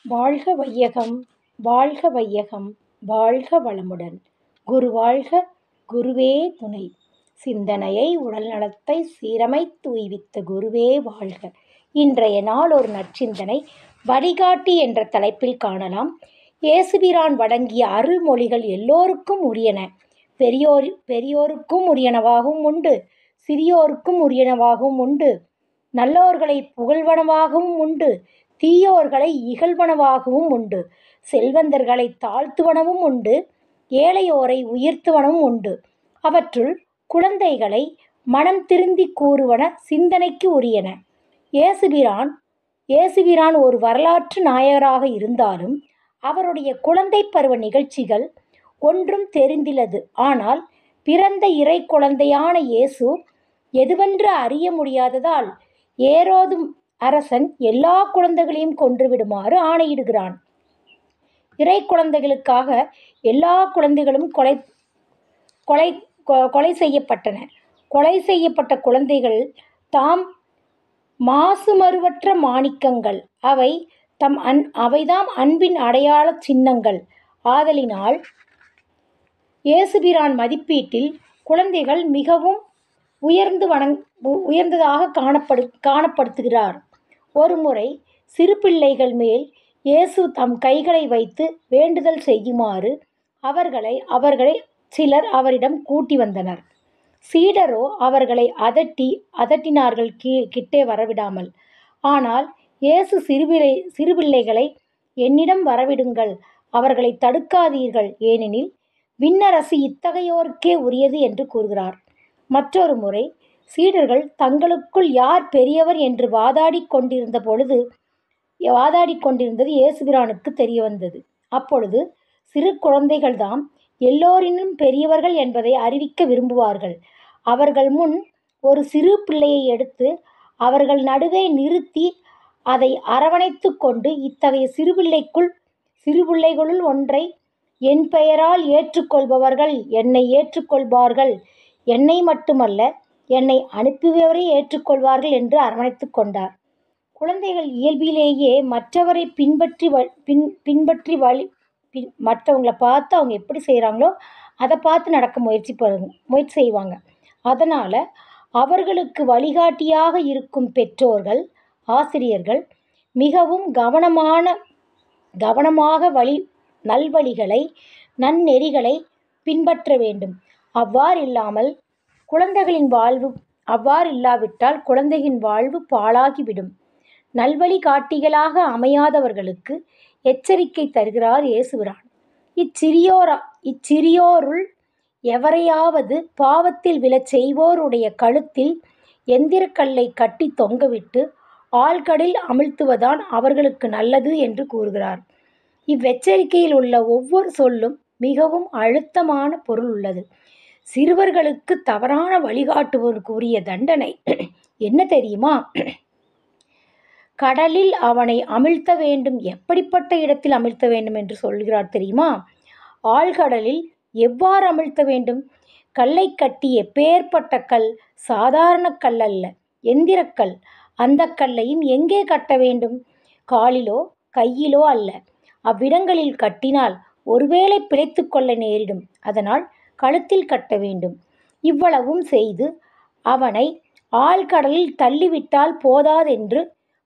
வாழ்க வையகம், வாழ்க வையகம், வாழ்க வளமுடன். குரு வாழ்க, குருவே துணை. சிந்தனையை உடல் நலத்தை சீரமைத்து உய்வித்த குருவே வாழ்க. இன்றைய நாள் ஒரு நற்சிந்தனை வழிகாட்டி என்ற தலைப்பில் காணலாம். இயேசுபிரான் வழங்கிய அருள்மொழிகள் எல்லோருக்கும் உரியன. பெரியோருக்கும் உரியனவாகவும் உண்டு, சிறியோருக்கும் உரியனவாகவும் உண்டு. நல்லோர்களை புகழ்வனவாகவும் உண்டு, தீயோர்களை இகழ்வனவாகவும் உண்டு. செல்வந்தர்களை தாழ்த்துவனவும் உண்டு, ஏழையோரை உயர்த்துவனவும் உண்டு. அவற்றுள் குழந்தைகளை மனம் திருந்தி கூறுவன சிந்தனைக்கு உரியன. இயேசுபிரான் ஒரு வரலாற்று நாயகராக இருந்தாலும் அவருடைய குழந்தை பருவ நிகழ்ச்சிகள் ஒன்றும் தெரிந்திலது. ஆனால் பிறந்த இறை குழந்தையான இயேசு எதுவென்று அறிய முடியாததால் ஏரோது அரசன் எல்லா குழந்தைகளையும் கொன்றுவிடுமாறு ஆணையிடுகிறான். இறை குழந்தைகளுக்காக எல்லா குழந்தைகளும் கொலை செய்யப்பட்டன. கொலை செய்யப்பட்ட குழந்தைகள் தாம் மாசுமறுவற்ற மாணிக்கங்கள். அவைதாம் அன்பின் அடையாள சின்னங்கள். ஆதலினால் இயேசுபிரான் மதிப்பீட்டில் குழந்தைகள் மிகவும் உயர்ந்ததாக காணப்படுத்துகிறார். ஒருமுறை சிறு பிள்ளைகள் மேல் இயேசு தம் கைகளை வைத்து வேண்டுதல் செய்யுமாறு அவர்களை சிலர் அவரிடம் கூட்டி வந்தனர். சீடரோ அவர்களை அதட்டினார்கள், கிட்டே வரவிடாமல். ஆனால் இயேசு சிறுபிள்ளைகளை என்னிடம் வரவிடுங்கள், அவர்களை தடுக்காதீர்கள், ஏனெனில் விண்ணரசு இத்தகையோருக்கே உரியது என்று கூறுகிறார். மற்றொரு முறை சீடர்கள் தங்களுக்குள் யார் பெரியவர் என்று வாதாடிக் கொண்டிருந்தது இயேசுபிரானுக்கு தெரிய வந்தது. அப்பொழுது சிறு குழந்தைகள்தாம் எல்லோரினும் பெரியவர்கள் என்பதை அறிவிக்க விரும்புவார்கள். அவர்கள் முன் ஒரு சிறு பிள்ளையை எடுத்து அவர்கள் நடுவே நிறுத்தி அதை அரவணைத்து கொண்டு, இத்தகைய சிறுபிள்ளைகளுள் ஒன்றை என் பெயரால் ஏற்றுக்கொள்பவர்கள் என்னை ஏற்றுக்கொள்வார்கள், என்னை மட்டுமல்ல என்னை அனுப்பியவரை ஏற்றுக்கொள்வார்கள் என்று அரவணைத்து கொண்டார். குழந்தைகள் இயல்பிலேயே மற்றவரை மற்றவங்களை பார்த்து அவங்க எப்படி செய்கிறாங்களோ அதை பார்த்து நடக்க முயற்சி செய்வாங்க. அதனால் அவர்களுக்கு வழிகாட்டியாக இருக்கும் பெற்றோர்கள், ஆசிரியர்கள் மிகவும் கவனமாக நல்வழிகளை, நன்னெறிகளை பின்பற்ற வேண்டும். அவ்வாறில்லாவிட்டால் குழந்தையின் வாழ்வு பாழாகிவிடும். நல்வழிகாட்டிகளாக அமையாதவர்களுக்கு எச்சரிக்கை தருகிறார் இயேசுபிரான். இச்சிறியோருள் எவரையாவது பாவத்தில் விழச் செய்வோருடைய கழுத்தில் எந்திரக்கல்லை கட்டி தொங்கவிட்டு ஆழ்கடலில் அமிழ்த்துவதான் அவர்களுக்கு நல்லது என்று கூறுகிறார். இவ்வெச்சரிக்கையில் உள்ள ஒவ்வொரு சொல்லும் மிகவும் அழுத்தமான பொருள் உள்ளது. சிறுவர்களுக்கு தவறான வழிகாட்டுவோருக்கு உரிய தண்டனை என்ன தெரியுமா? கடலில் அவனை அமிழ்த்த வேண்டும். எப்படிப்பட்ட இடத்தில் அமிழ்த்த வேண்டும் என்று சொல்கிறார் தெரியுமா? ஆழ்கடலில். எவ்வாறு அமிழ்த்த வேண்டும்? கல்லை கட்டி, எப்பேற்பட்ட கல்? சாதாரண கல் அல்ல, எந்திரக்கல். அந்த கல்லையும் எங்கே கட்ட வேண்டும்? காலிலோ கையிலோ அல்ல. அவ்விடங்களில் கட்டினால் ஒருவேளை பிழைத்து கொள்ள நேரிடும். அதனால் கழுத்தில் கட்ட வேண்டும். இவ்வளவும் செய்து அவனை ஆழ்கடலில் தள்ளிவிட்டால்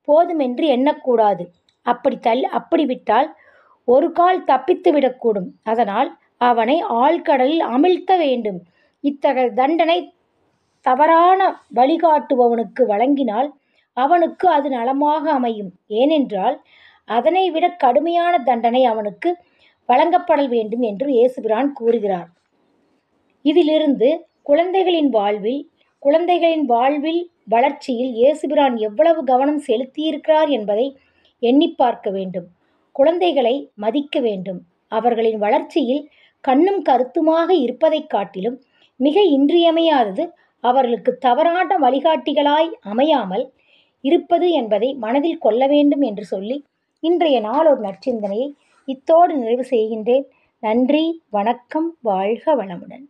போதுமென்று எண்ணக்கூடாது. அப்படி விட்டால் ஒரு கால் தப்பித்து விடக்கூடும். அதனால் அவனை ஆழ்கடலில் அமிழ்த்த வேண்டும். இத்தகைய தண்டனை தவறான வழிகாட்டுபவனுக்கு வழங்கினால் அவனுக்கு அது நலமாக அமையும். ஏனென்றால் அதனை விட கடுமையான தண்டனை அவனுக்கு வழங்கப்பட வேண்டும் என்று இயேசுபிரான் கூறுகிறார். இதிலிருந்து குழந்தைகளின் வாழ்வில் வளர்ச்சியில் இயேசுபிரான் எவ்வளவு கவனம் செலுத்தியிருக்கிறார் என்பதை எண்ணி பார்க்க வேண்டும். குழந்தைகளை மதிக்க வேண்டும். அவர்களின் வளர்ச்சியில் கண்ணும் கருத்துமாக இருப்பதைக் காட்டிலும் மிக இன்றியமையாதது அவர்களுக்கு தவறான வழிகாட்டிகளாய் அமையாமல் இருப்பது என்பதை மனதில் கொள்ள வேண்டும் என்று சொல்லி இன்றைய நாள் ஒரு நற்சிந்தனையை இத்தோடு நிறைவு செய்கின்றேன். நன்றி, வணக்கம், வாழ்க வளமுடன்.